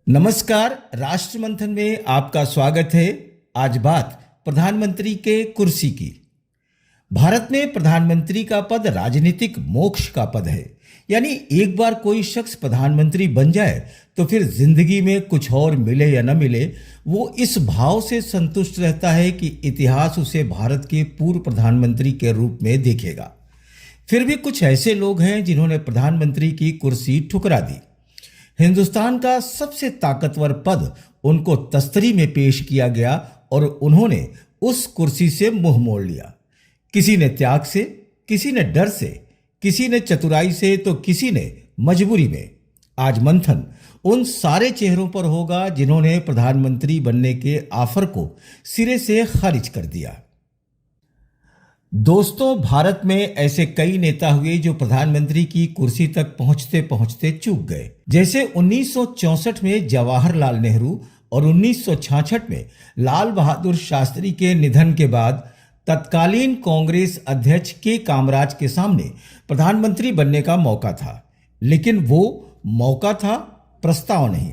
नमस्कार। राष्ट्र मंथन में आपका स्वागत है। आज बात प्रधानमंत्री के कुर्सी की। भारत में प्रधानमंत्री का पद राजनीतिक मोक्ष का पद है। यानी एक बार कोई शख्स प्रधानमंत्री बन जाए तो फिर जिंदगी में कुछ और मिले या न मिले, वो इस भाव से संतुष्ट रहता है कि इतिहास उसे भारत के पूर्व प्रधानमंत्री के रूप में देखेगा। फिर भी कुछ ऐसे लोग हैं जिन्होंने प्रधानमंत्री की कुर्सी ठुकरा दी। हिंदुस्तान का सबसे ताकतवर पद उनको तस्तरी में पेश किया गया और उन्होंने उस कुर्सी से मुंह मोड़ लिया। किसी ने त्याग से, किसी ने डर से, किसी ने चतुराई से, तो किसी ने मजबूरी में। आज मंथन उन सारे चेहरों पर होगा जिन्होंने प्रधानमंत्री बनने के ऑफर को सिरे से खारिज कर दिया। दोस्तों, भारत में ऐसे कई नेता हुए जो प्रधानमंत्री की कुर्सी तक पहुंचते पहुंचते चूक गए। जैसे 1964 में जवाहरलाल नेहरू और 1966 में लाल बहादुर शास्त्री के निधन के बाद तत्कालीन कांग्रेस अध्यक्ष के कामराज के सामने प्रधानमंत्री बनने का मौका था, लेकिन वो मौका था, प्रस्ताव नहीं।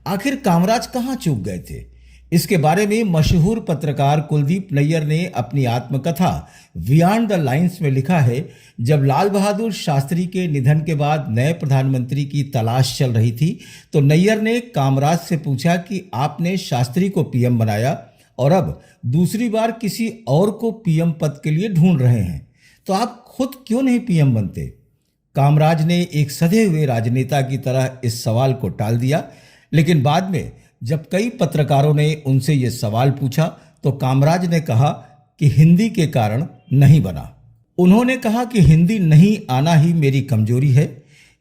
आखिर कामराज कहां चूक गए थे? इसके बारे में मशहूर पत्रकार कुलदीप नैयर ने अपनी आत्मकथा बियॉन्ड द लाइन्स में लिखा है। जब लाल बहादुर शास्त्री के निधन के बाद नए प्रधानमंत्री की तलाश चल रही थी तो नैयर ने कामराज से पूछा कि आपने शास्त्री को पीएम बनाया और अब दूसरी बार किसी और को पीएम पद के लिए ढूंढ रहे हैं, तो आप खुद क्यों नहीं पीएम बनते? कामराज ने एक सधे हुए राजनेता की तरह इस सवाल को टाल दिया, लेकिन बाद में जब कई पत्रकारों ने उनसे यह सवाल पूछा तो कामराज ने कहा कि हिंदी के कारण नहीं बना। उन्होंने कहा कि हिंदी नहीं आना ही मेरी कमजोरी है।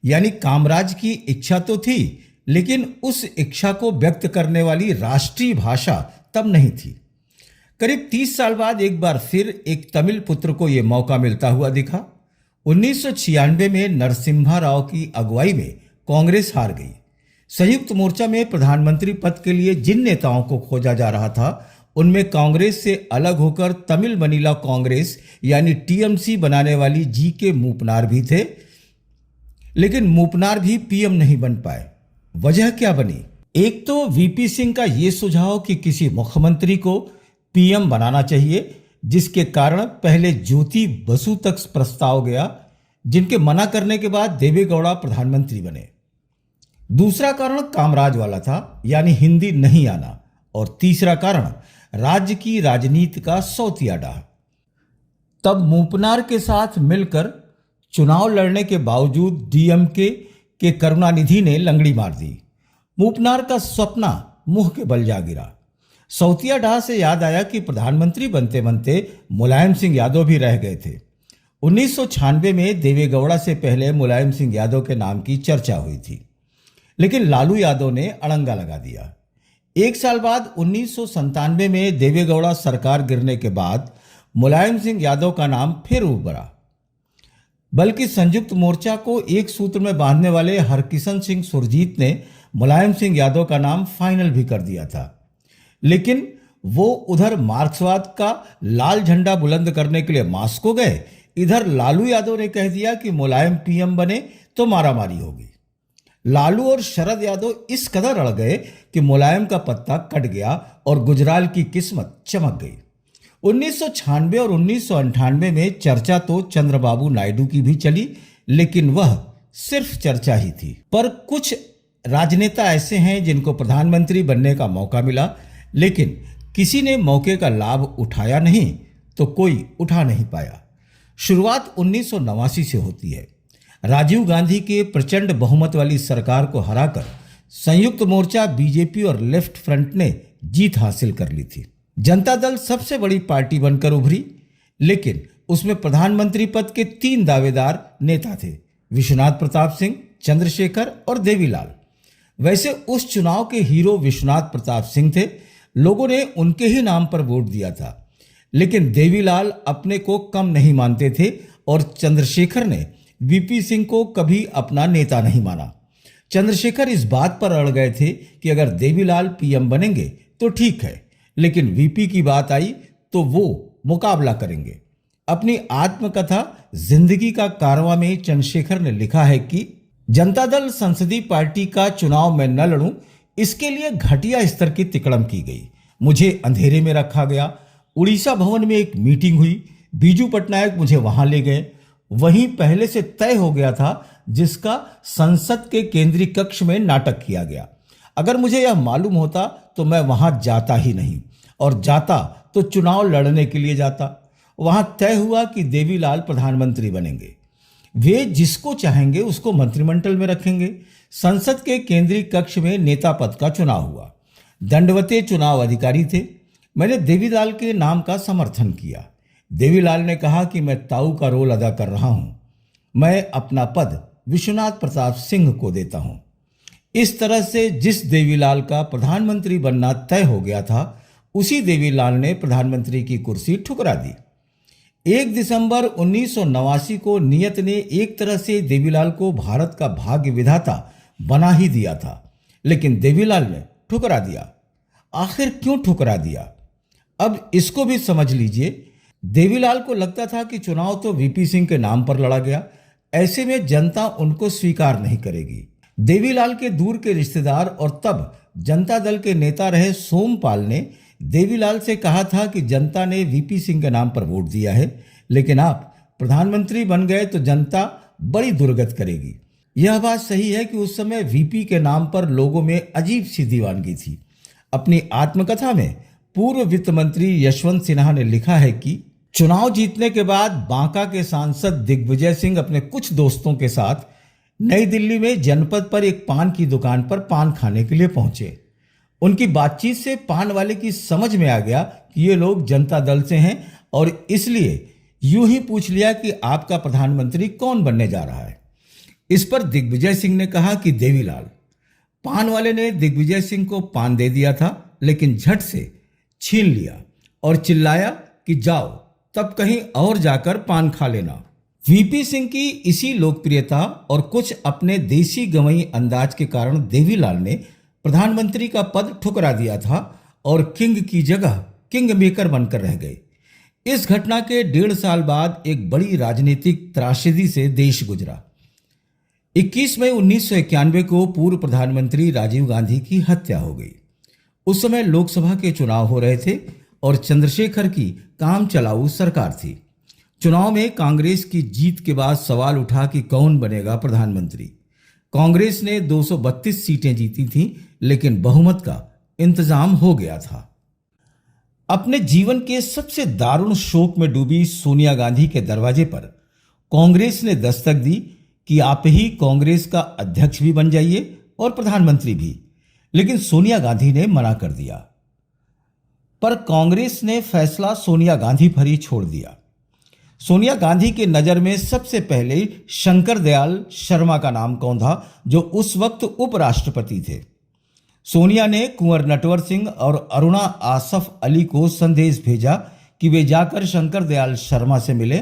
यानी कामराज की इच्छा तो थी, लेकिन उस इच्छा को व्यक्त करने वाली राष्ट्रीय भाषा तब नहीं थी। करीब 30 साल बाद एक बार फिर एक तमिल पुत्र को यह मौका मिलता हुआ दिखा। 1996 में नरसिम्हा राव की अगुवाई में कांग्रेस हार गई। संयुक्त मोर्चा में प्रधानमंत्री पद के लिए जिन नेताओं को खोजा जा रहा था उनमें कांग्रेस से अलग होकर तमिल मनीला कांग्रेस यानी टीएमसी बनाने वाली जीके मूपनार भी थे, लेकिन मूपनार भी पीएम नहीं बन पाए। वजह क्या बनी? एक तो वीपी सिंह का यह सुझाव कि किसी मुख्यमंत्री को पीएम बनाना चाहिए, जिसके कारण पहले ज्योति बसु तक प्रस्ताव गया, जिनके मना करने के बाद देवेगौड़ा प्रधानमंत्री बने। दूसरा कारण कामराज वाला था, यानी हिंदी नहीं आना। और तीसरा कारण राज्य की राजनीति का सौतिया डाह। तब मूपनार के साथ मिलकर चुनाव लड़ने के बावजूद डीएमके के करुणानिधि ने लंगड़ी मार दी। मूपनार का सपना मुंह के बल जा गिरा। सौतिया डाह से याद आया कि प्रधानमंत्री बनते बनते मुलायम सिंह यादव भी रह गए थे। 1996 में देवेगौड़ा से पहले मुलायम सिंह यादव के नाम की चर्चा हुई थी, लेकिन लालू यादव ने अड़ंगा लगा दिया। एक साल बाद 1997 में देवेगौड़ा सरकार गिरने के बाद मुलायम सिंह यादव का नाम फिर उभरा, बल्कि संयुक्त मोर्चा को एक सूत्र में बांधने वाले हरकिशन सिंह सुरजीत ने मुलायम सिंह यादव का नाम फाइनल भी कर दिया था। लेकिन वो उधर मार्क्सवाद का लाल झंडा बुलंद करने के लिए मास्को गए, इधर लालू यादव ने कह दिया कि मुलायम पीएम बने तो मारामारी होगी। लालू और शरद यादव इस कदर अड़ गए कि मुलायम का पत्ता कट गया और गुजराल की किस्मत चमक गई। 1996 और 1998 में चर्चा तो चंद्रबाबू नायडू की भी चली, लेकिन वह सिर्फ चर्चा ही थी। पर कुछ राजनेता ऐसे हैं जिनको प्रधानमंत्री बनने का मौका मिला, लेकिन किसी ने मौके का लाभ उठाया नहीं तो कोई उठा नहीं पाया। शुरुआत 1989 से होती है। राजीव गांधी के प्रचंड बहुमत वाली सरकार को हराकर संयुक्त मोर्चा, बीजेपी और लेफ्ट फ्रंट ने जीत हासिल कर ली थी। जनता दल सबसे बड़ी पार्टी बनकर उभरी, लेकिन उसमें प्रधानमंत्री पद के 3 दावेदार नेता थे, विश्वनाथ प्रताप सिंह, चंद्रशेखर और देवीलाल। वैसे उस चुनाव के हीरो विश्वनाथ प्रताप सिंह थे। लोगों ने उनके ही नाम पर वोट दिया था, लेकिन देवीलाल अपने को कम नहीं मानते थे और चंद्रशेखर ने वीपी सिंह को कभी अपना नेता नहीं माना। चंद्रशेखर इस बात पर अड़ गए थे कि अगर देवीलाल पीएम बनेंगे तो ठीक है, लेकिन वीपी की बात आई तो वो मुकाबला करेंगे। अपनी आत्मकथा जिंदगी का कारवां में चंद्रशेखर ने लिखा है कि जनता दल संसदीय पार्टी का चुनाव में न लड़ूं, इसके लिए घटिया स्तर की तिकड़म की गई। मुझे अंधेरे में रखा गया। उड़ीसा भवन में एक मीटिंग हुई। बीजू पटनायक मुझे वहां ले गए। वहीं पहले से तय हो गया था, जिसका संसद के केंद्रीय कक्ष में नाटक किया गया। अगर मुझे यह मालूम होता तो मैं वहां जाता ही नहीं, और जाता तो चुनाव लड़ने के लिए जाता। वहां तय हुआ कि देवीलाल प्रधानमंत्री बनेंगे। वे जिसको चाहेंगे उसको मंत्रिमंडल में रखेंगे। संसद के केंद्रीय कक्ष में नेता पद का चुनाव हुआ। दंडवते चुनाव अधिकारी थे। मैंने देवीलाल के नाम का समर्थन किया। देवीलाल ने कहा कि मैं ताऊ का रोल अदा कर रहा हूं, मैं अपना पद विश्वनाथ प्रताप सिंह को देता हूं। इस तरह से जिस देवीलाल का प्रधानमंत्री बनना तय हो गया था, उसी देवीलाल ने प्रधानमंत्री की कुर्सी ठुकरा दी। 1 दिसंबर 1989 को नियत ने एक तरह से देवीलाल को भारत का भाग्य विधाता बना ही दिया था, लेकिन देवीलाल ने ठुकरा दिया। आखिर क्यों ठुकरा दिया, अब इसको भी समझ लीजिए। देवीलाल को लगता था कि चुनाव तो वीपी सिंह के नाम पर लड़ा गया, ऐसे में जनता उनको स्वीकार नहीं करेगी। देवीलाल के दूर के रिश्तेदार और तब जनता दल के नेता रहे सोमपाल ने देवीलाल से कहा था कि जनता ने वीपी सिंह के नाम पर वोट दिया है, लेकिन आप प्रधानमंत्री बन गए तो जनता बड़ी दुर्गत करेगी। यह बात सही है कि उस समय वीपी के नाम पर लोगों में अजीब सी दीवानगी थी। अपनी आत्मकथा में पूर्व वित्त मंत्री यशवंत सिन्हा ने लिखा है कि चुनाव जीतने के बाद बांका के सांसद दिग्विजय सिंह अपने कुछ दोस्तों के साथ नई दिल्ली में जनपद पर एक पान की दुकान पर पान खाने के लिए पहुंचे। उनकी बातचीत से पान वाले की समझ में आ गया कि ये लोग जनता दल से हैं, और इसलिए यूं ही पूछ लिया कि आपका प्रधानमंत्री कौन बनने जा रहा है। इस पर दिग्विजय सिंह ने कहा कि देवीलाल। पान वाले ने दिग्विजय सिंह को पान दे दिया था, लेकिन झट से छीन लिया और चिल्लाया कि जाओ, तब कहीं और जाकर पान खा लेना। वीपी सिंह की इसी लोकप्रियता और कुछ अपने देसी गवई अंदाज के कारण देवीलाल ने प्रधानमंत्री का पद ठुकरा दिया था और किंग की जगह किंग मेकर बनकर रह गए। इस घटना के 1.5 साल बाद एक बड़ी राजनीतिक त्रासदी से देश गुजरा। 21 मई 1991 को पूर्व प्रधानमंत्री राजीव गांधी की हत्या हो गई। उस समय लोकसभा के चुनाव हो रहे थे और चंद्रशेखर की काम चलाऊ सरकार थी। चुनाव में कांग्रेस की जीत के बाद सवाल उठा कि कौन बनेगा प्रधानमंत्री। कांग्रेस ने 232 सीटें जीती थीं, लेकिन बहुमत का इंतजाम हो गया था। अपने जीवन के सबसे दारुण शोक में डूबी सोनिया गांधी के दरवाजे पर कांग्रेस ने दस्तक दी कि आप ही कांग्रेस का अध्यक्ष भी बन जाइए और प्रधानमंत्री भी, लेकिन सोनिया गांधी ने मना कर दिया। पर कांग्रेस ने फैसला सोनिया गांधी पर ही छोड़ दिया। सोनिया गांधी के नजर में सबसे पहले शंकर दयाल शर्मा का नाम कौन था, जो उस वक्त उपराष्ट्रपति थे। सोनिया ने कुंवर नटवर सिंह और अरुणा आसफ अली को संदेश भेजा कि वे जाकर शंकर दयाल शर्मा से मिले।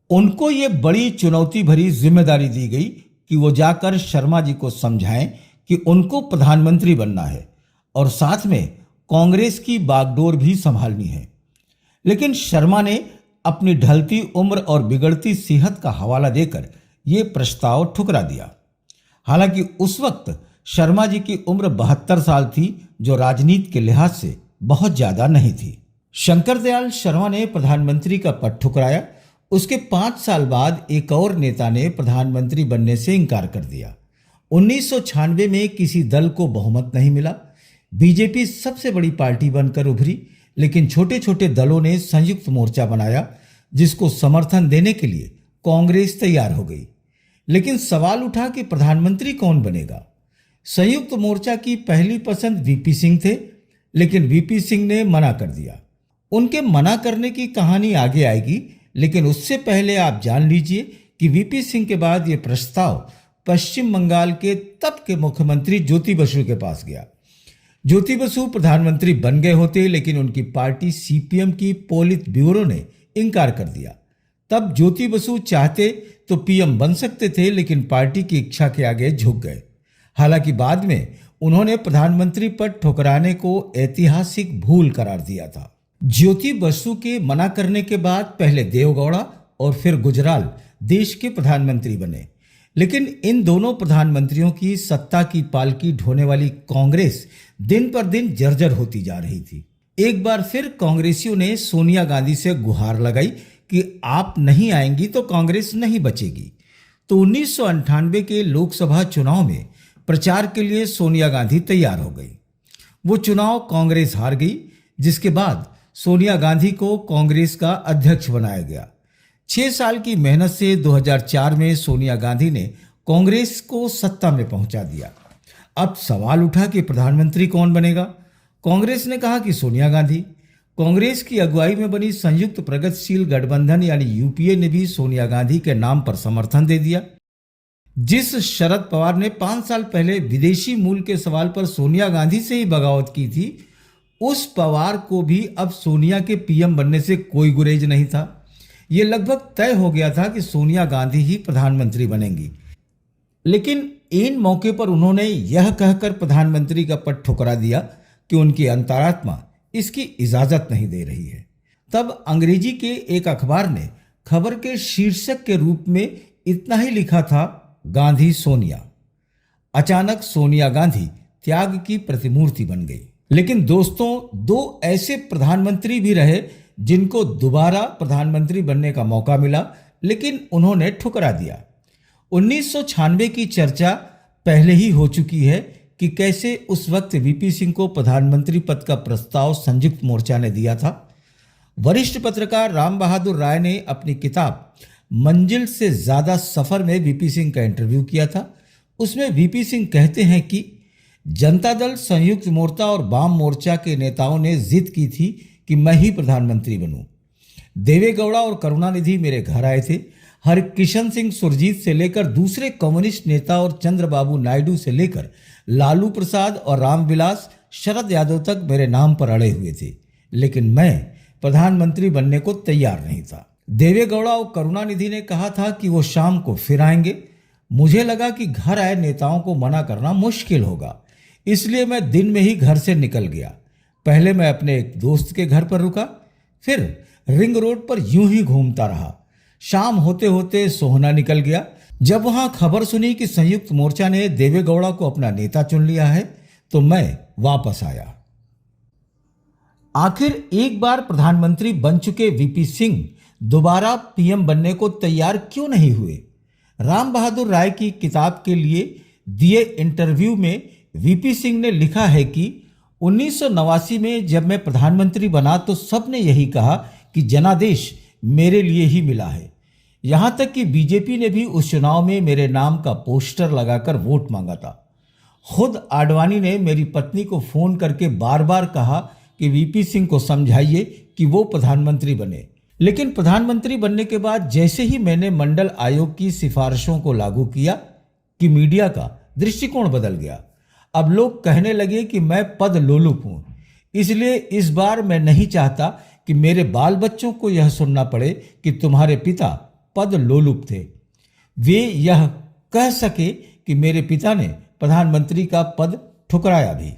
उनको ये बड़ी चुनौती भरी जिम्मेदारी दी गई कि वो जाकर शर्मा जी को समझाएं कि उनको प्रधानमंत्री बनना है और साथ में कांग्रेस की बागडोर भी संभालनी है। लेकिन शर्मा ने अपनी ढलती उम्र और बिगड़ती सेहत का हवाला देकर ये प्रस्ताव ठुकरा दिया। हालांकि उस वक्त शर्मा जी की उम्र 72 साल थी, जो राजनीति के लिहाज से बहुत ज्यादा नहीं थी। शंकर दयाल शर्मा ने प्रधानमंत्री का पद ठुकराया। उसके 5 साल बाद एक और नेता ने प्रधानमंत्री बनने से इनकार कर दिया। 1996 में किसी दल को बहुमत नहीं मिला। बीजेपी सबसे बड़ी पार्टी बनकर उभरी, लेकिन छोटे छोटे दलों ने संयुक्त मोर्चा बनाया, जिसको समर्थन देने के लिए कांग्रेस तैयार हो गई। लेकिन सवाल उठा कि प्रधानमंत्री कौन बनेगा। संयुक्त मोर्चा की पहली पसंद वीपी सिंह थे, लेकिन वीपी सिंह ने मना कर दिया। उनके मना करने की कहानी आगे आएगी, लेकिन उससे पहले आप जान लीजिए कि वीपी सिंह के बाद यह प्रस्ताव पश्चिम बंगाल के तब के मुख्यमंत्री ज्योति बसु के पास गया। ज्योति बसु प्रधानमंत्री बन गए होते, लेकिन उनकी पार्टी सीपीएम की पोलित ब्यूरो ने इनकार कर दिया। तब ज्योति बसु चाहते तो पीएम बन सकते थे, लेकिन पार्टी की इच्छा के आगे झुक गए। हालांकि बाद में उन्होंने प्रधानमंत्री पद ठुकराने को ऐतिहासिक भूल करार दिया था। ज्योति बसु के मना करने के बाद पहले देवगौड़ा और फिर गुजराल देश के प्रधानमंत्री बने। लेकिन इन दोनों प्रधानमंत्रियों की सत्ता की पालकी ढोने वाली कांग्रेस दिन पर दिन जर्जर होती जा रही थी। एक बार फिर कांग्रेसियों ने सोनिया गांधी से गुहार लगाई कि आप नहीं आएंगी तो कांग्रेस नहीं बचेगी। तो 1998 के लोकसभा चुनाव में प्रचार के लिए सोनिया गांधी तैयार हो गई। वो चुनाव कांग्रेस हार गई, जिसके बाद सोनिया गांधी को कांग्रेस का अध्यक्ष बनाया गया। 6 साल की मेहनत से 2004 में सोनिया गांधी ने कांग्रेस को सत्ता में पहुंचा दिया। अब सवाल उठा कि प्रधानमंत्री कौन बनेगा। कांग्रेस ने कहा कि सोनिया गांधी। कांग्रेस की अगुवाई में बनी संयुक्त प्रगतिशील गठबंधन यानी यूपीए ने भी सोनिया गांधी के नाम पर समर्थन दे दिया। जिस शरद पवार ने 5 साल पहले विदेशी मूल के सवाल पर सोनिया गांधी से ही बगावत की थी, उस पवार को भी अब सोनिया के पीएम बनने से कोई गुरेज नहीं था। ये लगभग तय हो गया था कि सोनिया गांधी ही प्रधानमंत्री बनेंगी। लेकिन इन मौके पर उन्होंने यह कहकर प्रधानमंत्री का पद ठुकरा दिया कि उनकी अंतरात्मा इसकी इजाजत नहीं दे रही है। तब अंग्रेजी के एक अखबार ने खबर के शीर्षक के रूप में इतना ही लिखा था, गांधी सोनिया। अचानक सोनिया गांधी त्याग की प्रतिमूर्ति बन गई। लेकिन दोस्तों, 2 ऐसे प्रधानमंत्री भी रहे जिनको दोबारा प्रधानमंत्री बनने का मौका मिला, लेकिन उन्होंने ठुकरा दिया। 1996 की चर्चा पहले ही हो चुकी है कि कैसे उस वक्त वीपी सिंह को प्रधानमंत्री पद का प्रस्ताव संयुक्त मोर्चा ने दिया था। वरिष्ठ पत्रकार राम बहादुर राय ने अपनी किताब मंजिल से ज्यादा सफर में वीपी सिंह का इंटरव्यू किया था। उसमें वीपी सिंह कहते हैं कि जनता दल, संयुक्त मोर्चा और वाम मोर्चा के नेताओं ने जिद की थी कि मैं ही प्रधानमंत्री बनूं। देवेगौड़ा और करुणानिधि मेरे घर आए थे। हरकिशन सिंह सुरजीत से लेकर दूसरे कम्युनिस्ट नेता और चंद्रबाबू नायडू से लेकर लालू प्रसाद और रामविलास शरद यादव तक मेरे नाम पर अड़े हुए थे, लेकिन मैं प्रधानमंत्री बनने को तैयार नहीं था। देवेगौड़ा और करुणानिधि ने कहा था कि वो शाम को फिर आएंगे। मुझे लगा कि घर आए नेताओं को मना करना मुश्किल होगा, इसलिए मैं दिन में ही घर से निकल गया। पहले मैं अपने एक दोस्त के घर पर रुका, फिर रिंग रोड पर यूं ही घूमता रहा। शाम होते होते सोहना निकल गया। जब वहां खबर सुनी कि संयुक्त मोर्चा ने देवेगौड़ा को अपना नेता चुन लिया है, तो मैं वापस आया। आखिर एक बार प्रधानमंत्री बन चुके वीपी सिंह दोबारा पीएम बनने को तैयार क्यों नहीं हुए? राम बहादुर राय की किताब के लिए दिए इंटरव्यू में वीपी सिंह ने लिखा है कि 1989 में जब मैं प्रधानमंत्री बना तो सबने यही कहा कि जनादेश मेरे लिए ही मिला है। यहां तक कि बीजेपी ने भी उस चुनाव में मेरे नाम का पोस्टर लगाकर वोट मांगा था। खुद आडवाणी ने मेरी पत्नी को फोन करके बार बार कहा कि वीपी सिंह को समझाइए कि वो प्रधानमंत्री बने। लेकिन प्रधानमंत्री बनने के बाद जैसे ही मैंने मंडल आयोग की सिफारिशों को लागू किया कि मीडिया का दृष्टिकोण बदल गया। अब लोग कहने लगे कि मैं पद लोलुप हूं, इसलिए इस बार मैं नहीं चाहता कि मेरे बाल बच्चों को यह सुनना पड़े कि तुम्हारे पिता पद लोलुप थे। वे यह कह सके कि मेरे पिता ने प्रधानमंत्री का पद ठुकराया भी।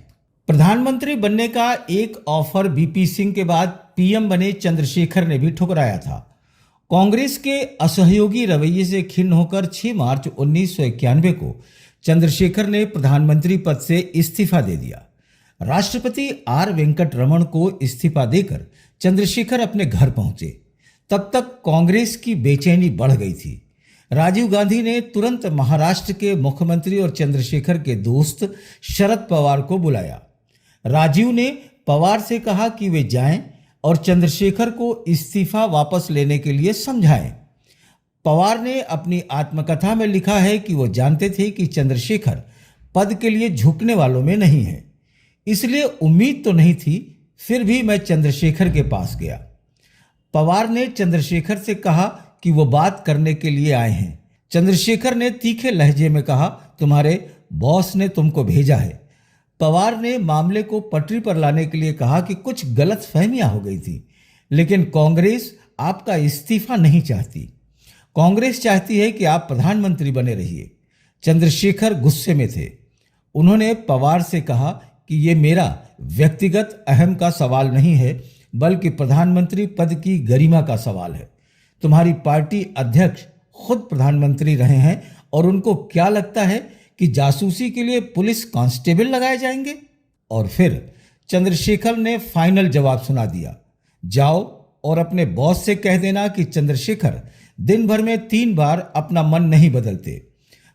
प्रधानमंत्री बनने का एक ऑफर वीपी सिंह के बाद पीएम बने चंद्रशेखर ने भी ठुकराया था। कांग्रेस के असहयोगी रवैये से खिन्न होकर 6 मार्च 1991 को चंद्रशेखर ने प्रधानमंत्री पद से इस्तीफा दे दिया। राष्ट्रपति आर वेंकट रमन को इस्तीफा देकर चंद्रशेखर अपने घर पहुंचे। तब तक कांग्रेस की बेचैनी बढ़ गई थी। राजीव गांधी ने तुरंत महाराष्ट्र के मुख्यमंत्री और चंद्रशेखर के दोस्त शरद पवार को बुलाया। राजीव ने पवार से कहा कि वे जाएं और चंद्रशेखर को इस्तीफा वापस लेने के लिए समझाएं। पवार ने अपनी आत्मकथा में लिखा है कि वो जानते थे कि चंद्रशेखर पद के लिए झुकने वालों में नहीं है, इसलिए उम्मीद तो नहीं थी, फिर भी मैं चंद्रशेखर के पास गया। पवार ने चंद्रशेखर से कहा कि वो बात करने के लिए आए हैं। चंद्रशेखर ने तीखे लहजे में कहा, तुम्हारे बॉस ने तुमको भेजा है। पवार ने मामले को पटरी पर लाने के लिए कहा कि कुछ गलतफहमियां हो गई थी, लेकिन कांग्रेस आपका इस्तीफा नहीं चाहती। कांग्रेस चाहती है कि आप प्रधानमंत्री बने रहिए। चंद्रशेखर गुस्से में थे। उन्होंने पवार से कहा कि ये मेरा व्यक्तिगत अहम का सवाल नहीं है, बल्कि प्रधानमंत्री पद की गरिमा का सवाल है। तुम्हारी पार्टी अध्यक्ष खुद प्रधानमंत्री रहे हैं और उनको क्या लगता है कि जासूसी के लिए पुलिस कांस्टेबल लगाए जाएंगे? और फिर चंद्रशेखर ने फाइनल जवाब सुना दिया, जाओ और अपने बॉस से कह देना कि चंद्रशेखर दिन भर में 3 बार अपना मन नहीं बदलते।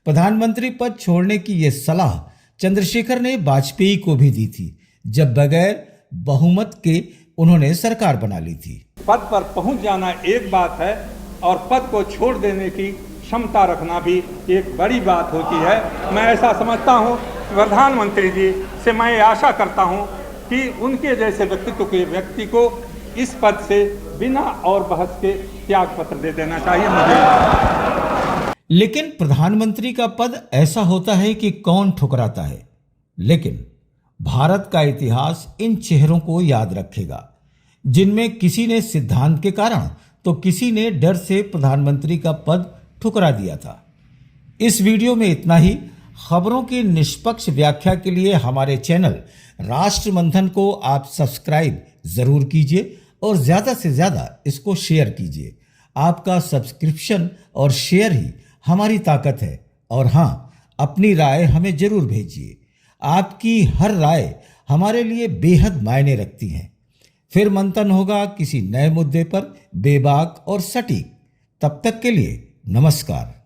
प्रधानमंत्री पद छोड़ने की यह सलाह चंद्रशेखर ने वाजपेयी को भी दी थी, जब बगैर बहुमत के उन्होंने सरकार बना ली थी। पद पर पहुंच जाना एक बात है और पद को छोड़ देने की क्षमता रखना भी एक बड़ी बात होती है। मैं ऐसा समझता हूं, प्रधानमंत्री जी से मैं आशा करता हूं कि उनके जैसे व्यक्तित्व के व्यक्ति को इस पद से बिना और बहस के त्याग पत्र दे देना चाहिए मुझे। लेकिन प्रधानमंत्री का पद ऐसा होता है कि कौन ठुकराता है, लेकिन भारत का इतिहास इन चेहरों को याद रखेगा, जिनमें किसी ने सिद्धांत के कारण तो किसी ने डर से प्रधानमंत्री का पद ठुकरा दिया था। इस वीडियो में इतना ही। खबरों की निष्पक्ष व्याख्या के लिए हमारे चैनल राष्ट्रमंथन को आप सब्सक्राइब जरूर कीजिए और ज्यादा से ज्यादा इसको शेयर कीजिए। आपका सब्सक्रिप्शन और शेयर ही हमारी ताकत है। और हाँ, अपनी राय हमें जरूर भेजिए। आपकी हर राय हमारे लिए बेहद मायने रखती हैं। फिर मंथन होगा किसी नए मुद्दे पर, बेबाक और सटीक। तब तक के लिए नमस्कार।